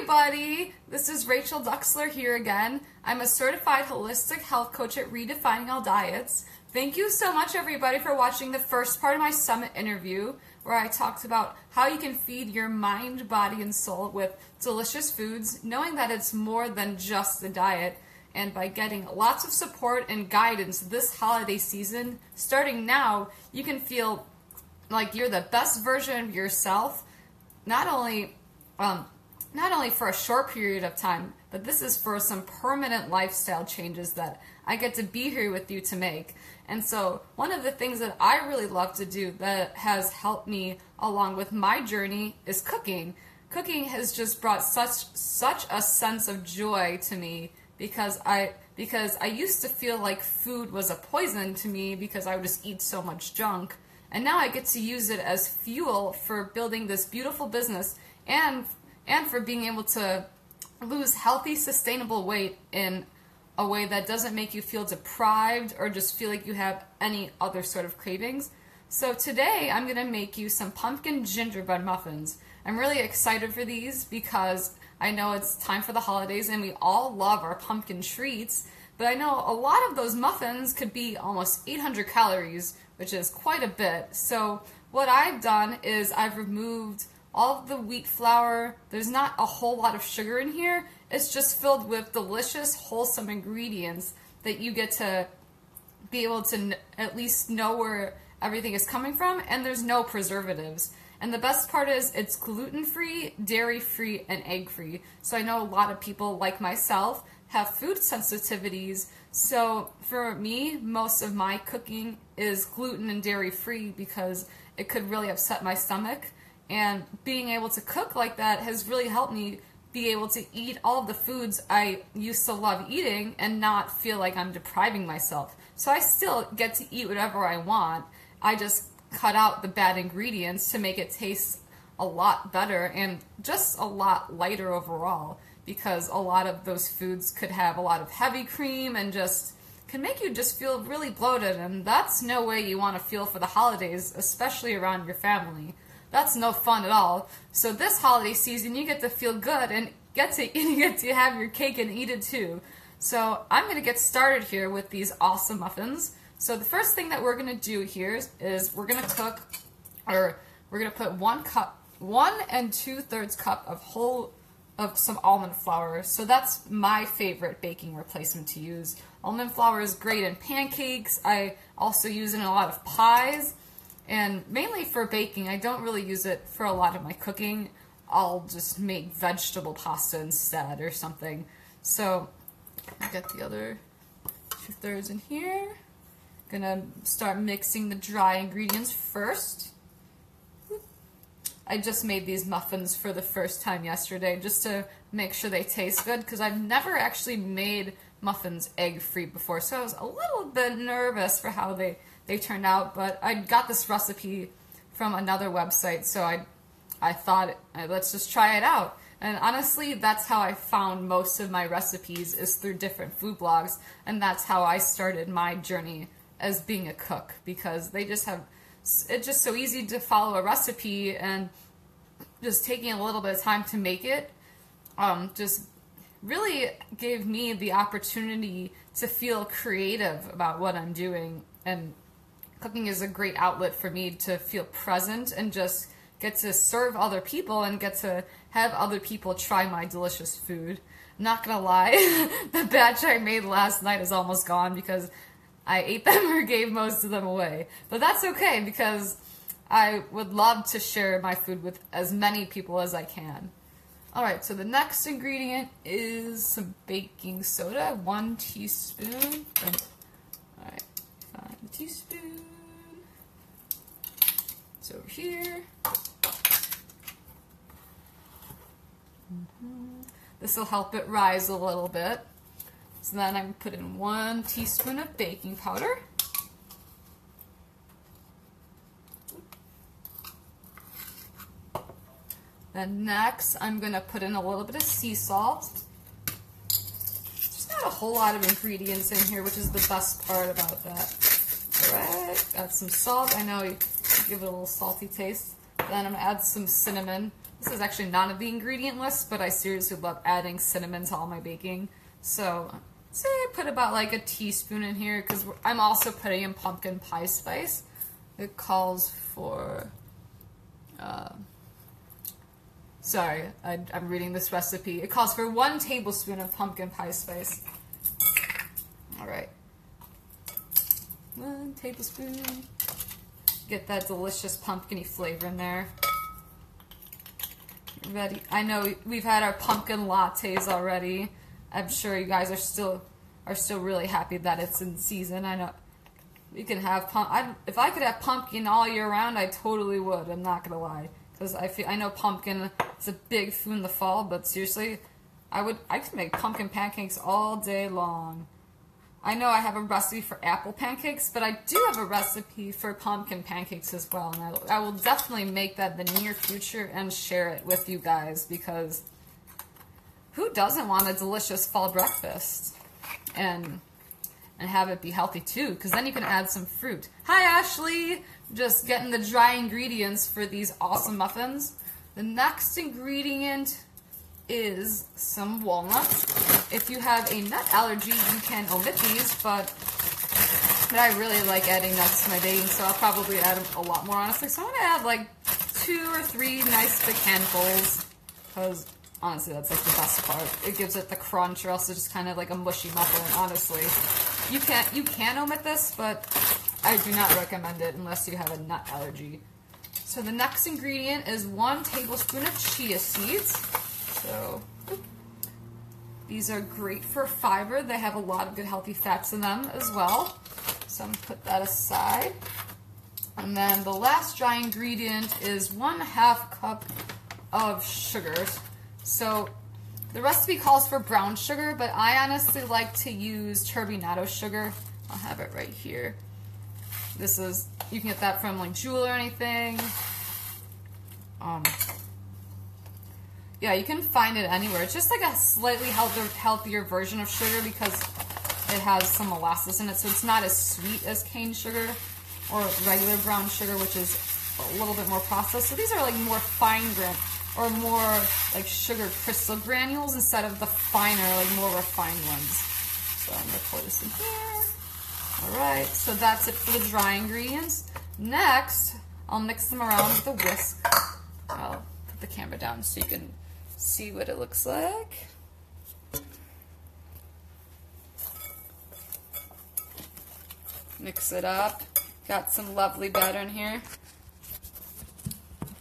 everybody! This is Rachel Duxler here again. I'm a certified holistic health coach at Redefining All Diets. Thank you so much, everybody, for watching the first part of my summit interview where I talked about how you can feed your mind, body, and soul with delicious foods, knowing that it's more than just a diet. And by getting lots of support and guidance this holiday season, starting now, you can feel like you're the best version of yourself, not only for a short period of time, but this is for some permanent lifestyle changes that I get to be here with you to make. And so one of the things that I really love to do that has helped me along with my journey is cooking. Cooking has just brought such a sense of joy to me because I used to feel like food was a poison to me because I would just eat so much junk. And now I get to use it as fuel for building this beautiful business and for being able to lose healthy, sustainable weight in a way that doesn't make you feel deprived or just feel like you have any other sort of cravings. So today I'm going to make you some pumpkin gingerbread muffins. I'm really excited for these because I know it's time for the holidays and we all love our pumpkin treats, but I know a lot of those muffins could be almost 800 calories, which is quite a bit. So what I've done is I've removed all of the wheat flour. There's not a whole lot of sugar in here. It's just filled with delicious, wholesome ingredients that you get to be able to at least know where everything is coming from, and there's no preservatives. And the best part is it's gluten-free, dairy-free, and egg-free. So I know a lot of people, like myself, have food sensitivities. So for me, most of my cooking is gluten and dairy-free because it could really upset my stomach. And being able to cook like that has really helped me be able to eat all of the foods I used to love eating and not feel like I'm depriving myself. So I still get to eat whatever I want. I just cut out the bad ingredients to make it taste a lot better and just a lot lighter overall, because a lot of those foods could have a lot of heavy cream and just can make you just feel really bloated, and that's no way you want to feel for the holidays, especially around your family. That's no fun at all. So this holiday season, you get to feel good and get to have your cake and eat it too. So I'm going to get started here with these awesome muffins. So the first thing that we're going to do here is we're going to put 1 2/3 cup of some almond flour. So that's my favorite baking replacement to use. Almond flour is great in pancakes. I also use it in a lot of pies. And mainly for baking. I don't really use it for a lot of my cooking. I'll just make vegetable pasta instead or something. So I'll get the other 2/3 in here. Gonna start mixing the dry ingredients first. I just made these muffins for the first time yesterday just to make sure they taste good because I've never actually made muffins egg-free before, so I was a little bit nervous for how they turned out, but I got this recipe from another website, so I thought, let's just try it out. And honestly, that's how I found most of my recipes, is through different food blogs, and that's how I started my journey as being a cook, because it's just so easy to follow a recipe, and just taking a little bit of time to make it just really gave me the opportunity to feel creative about what I'm doing. And cooking is a great outlet for me to feel present and just get to serve other people and get to have other people try my delicious food. I'm not gonna lie, the batch I made last night is almost gone because I ate them or gave most of them away. But that's okay because I would love to share my food with as many people as I can. Alright, so the next ingredient is some baking soda, 1 teaspoon. Alright, find the teaspoon. It's over here. This will help it rise a little bit. So then I'm going to put in 1 teaspoon of baking powder. Then next, I'm going to put in a little bit of sea salt. There's not a whole lot of ingredients in here, which is the best part about that. Alright, got some salt. I know you give it a little salty taste. Then I'm going to add some cinnamon. This is actually not on the ingredient list, but I seriously love adding cinnamon to all my baking. So, say I put about like a teaspoon in here, because I'm also putting in pumpkin pie spice. It calls for, sorry, I'm reading this recipe. It calls for 1 tablespoon of pumpkin pie spice. Alright. 1 tablespoon. Get that delicious pumpkin-y flavor in there. Ready. I know we've had our pumpkin lattes already. I'm sure you guys are still really happy that it's in season. I know you can have if I could have pumpkin all year round, I totally would. I'm not gonna lie, because I know pumpkin is a big food in the fall, but seriously, I could make pumpkin pancakes all day long. I know I have a recipe for apple pancakes, but I do have a recipe for pumpkin pancakes as well, and I will definitely make that in the near future and share it with you guys, because who doesn't want a delicious fall breakfast? And have it be healthy too, because then you can add some fruit. Hi Ashley! Just getting the dry ingredients for these awesome muffins. The next ingredient is some walnuts. If you have a nut allergy, you can omit these, but I really like adding nuts to my baking, so I'll probably add a lot more, honestly. So I'm going to add like 2 or 3 nice big handfuls, because honestly that's like the best part. It gives it the crunch, or else it's just kind of like a mushy muffin, honestly. You can omit this, but I do not recommend it unless you have a nut allergy. So the next ingredient is 1 tablespoon of chia seeds. So, these are great for fiber. They have a lot of good healthy fats in them as well. So I'm going to put that aside. And then the last dry ingredient is 1/2 cup of sugar. So the recipe calls for brown sugar, but I honestly like to use turbinado sugar. I'll have it right here. This is, you can get that from like Jewel or anything. Yeah, you can find it anywhere. It's just like a slightly healthier version of sugar, because it has some molasses in it, so it's not as sweet as cane sugar or regular brown sugar, which is a little bit more processed. So these are like more fine grain, or more like sugar crystal granules instead of the finer, like more refined ones. So I'm gonna pour this in here. Alright, so that's it for the dry ingredients. Next, I'll mix them around with a whisk. I'll put the camera down so you can see what it looks like. Mix it up. Got some lovely batter in here.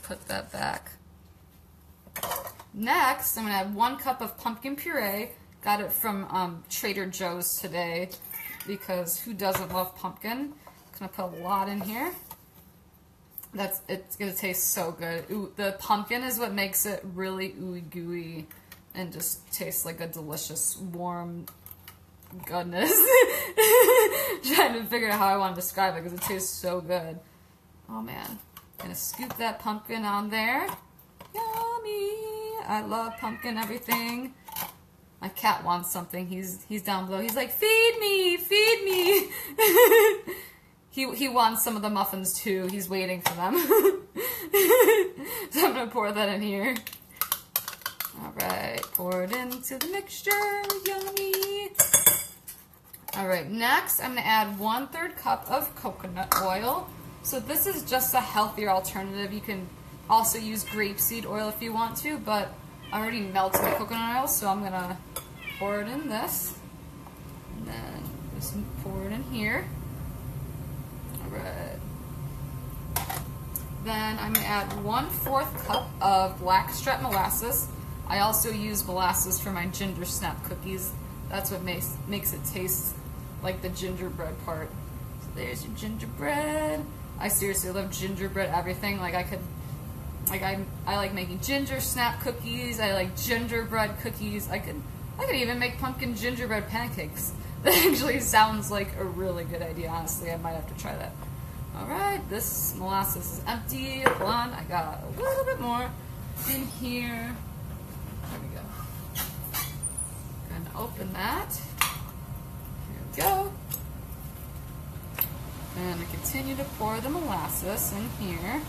Put that back. Next, I'm going to add 1 cup of pumpkin puree. Got it from Trader Joe's today, because who doesn't love pumpkin? I'm going to put a lot in here. It's going to taste so good. Ooh, the pumpkin is what makes it really ooey gooey and just tastes like a delicious, warm goodness. Trying to figure out how I want to describe it, because it tastes so good. Oh man. Gonna scoop that pumpkin on there. Yummy! I love pumpkin everything. My cat wants something. He's down below. He's like, feed me! Feed me! He wants some of the muffins too. He's waiting for them. So I'm going to pour that in here. Alright, pour it into the mixture. Yummy! Alright, next I'm going to add 1/3 cup of coconut oil. So this is just a healthier alternative. You can also use grapeseed oil if you want to, but I already melted the coconut oil, so I'm going to pour it in this. And then just pour it in here. Alright. Then I'm going to add 1/4 cup of blackstrap molasses. I also use molasses for my ginger snap cookies. That's what makes it taste like the gingerbread part. So there's your gingerbread. I seriously love gingerbread everything. Like I like making ginger snap cookies. I like gingerbread cookies. I could even make pumpkin gingerbread pancakes. That actually sounds like a really good idea, honestly. I might have to try that. Alright, this molasses is empty. Hold on, I got a little bit more in here. There we go. Gonna open that. Here we go. And I continue to pour the molasses in here.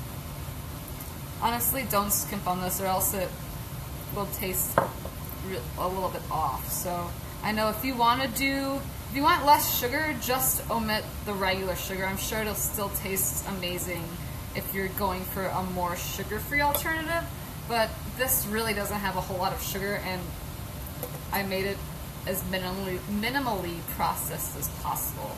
honestly, don't skimp on this or else it will taste a little bit off. So I know if you want less sugar, just omit the regular sugar. I'm sure it'll still taste amazing if you're going for a more sugar-free alternative, but this really doesn't have a whole lot of sugar, and I made it as minimally processed as possible.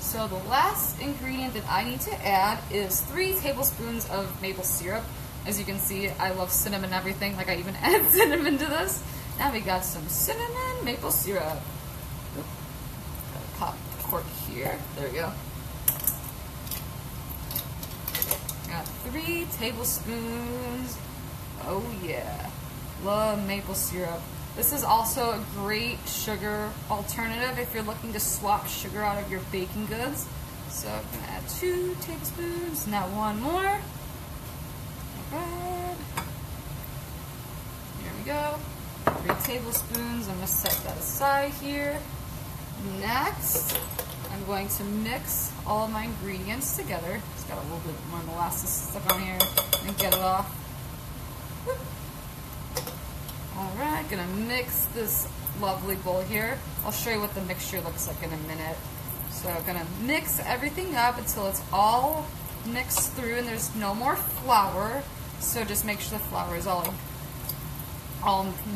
So the last ingredient that I need to add is 3 tablespoons of maple syrup. As you can see, I love cinnamon and everything, like I even add cinnamon to this. Now we got some cinnamon maple syrup. Oop. Gotta pop the cork here. There we go. Got 3 tablespoons. Oh yeah, love maple syrup. This is also a great sugar alternative if you're looking to swap sugar out of your baking goods. So I'm going to add 2 tablespoons, now 1 more. Alright. Here we go. 3 tablespoons. I'm going to set that aside here. Next, I'm going to mix all of my ingredients together. It's got a little bit more molasses stuck on here and get it off. Whoop. Alright, gonna mix this lovely bowl here. I'll show you what the mixture looks like in a minute. So I'm gonna mix everything up until it's all mixed through and there's no more flour. So just make sure the flour is all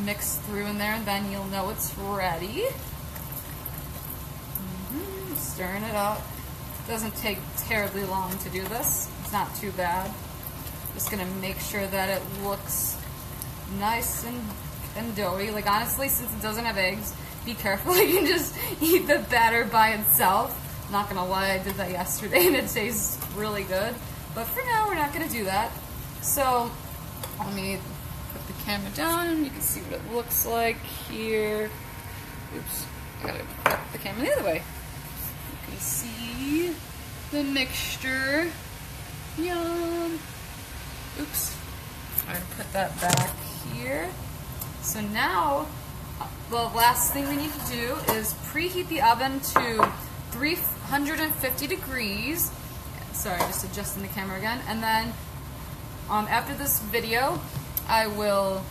mixed through in there, and then you'll know it's ready. Stirring it up. Doesn't take terribly long to do this. It's not too bad. Just gonna make sure that it looks nice and doughy. Like honestly, since it doesn't have eggs, be careful. You can just eat the batter by itself. Not gonna lie, I did that yesterday and it tastes really good. But for now, we're not gonna do that. So let me put the camera down. You can see what it looks like here. Oops, I gotta put the camera the other way. You can see the mixture. Yum. Oops. I'm gonna put that back here. So now, the last thing we need to do is preheat the oven to 350 degrees. Sorry, just adjusting the camera again. And then, after this video, I will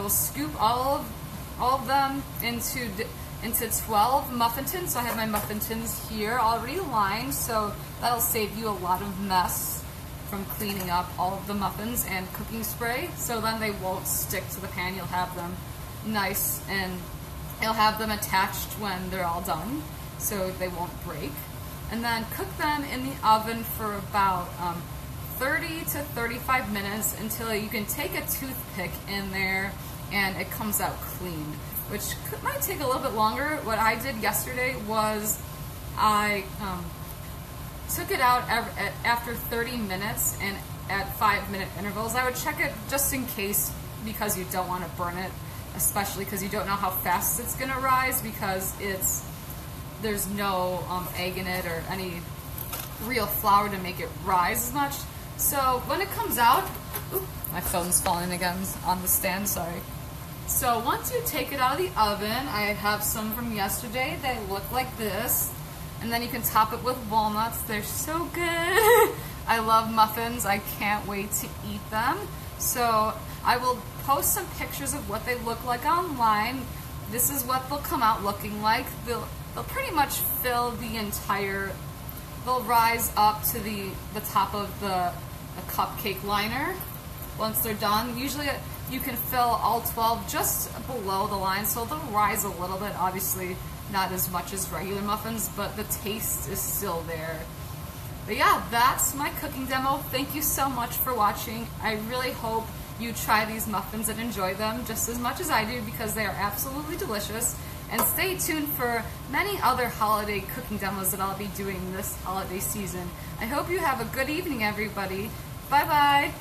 scoop all of them into 12 muffin tins. So I have my muffin tins here already lined. So that'll save you a lot of mess from cleaning up all of the muffins and cooking spray, so then they won't stick to the pan. You'll have them nice and you'll have them attached when they're all done, so they won't break. And then cook them in the oven for about 30 to 35 minutes until you can take a toothpick in there and it comes out clean, which might take a little bit longer. What I did yesterday was I took it out after 30 minutes and at 5-minute intervals. I would check it just in case, because you don't want to burn it, especially because you don't know how fast it's going to rise, because there's no egg in it or any real flour to make it rise as much. So when it comes out, oops, my phone's falling again on the stand, sorry. So once you take it out of the oven, I have some from yesterday. They look like this. And then you can top it with walnuts. They're so good. I love muffins. I can't wait to eat them. So I will post some pictures of what they look like online. This is what they'll come out looking like. They'll pretty much fill the entire, they'll rise up to the top of the cupcake liner. Once they're done, usually you can fill all 12 just below the line, so they'll rise a little bit, obviously not as much as regular muffins, but the taste is still there. But yeah, that's my cooking demo. Thank you so much for watching. I really hope you try these muffins and enjoy them just as much as I do, because they are absolutely delicious. And stay tuned for many other holiday cooking demos that I'll be doing this holiday season. I hope you have a good evening, everybody. Bye-bye.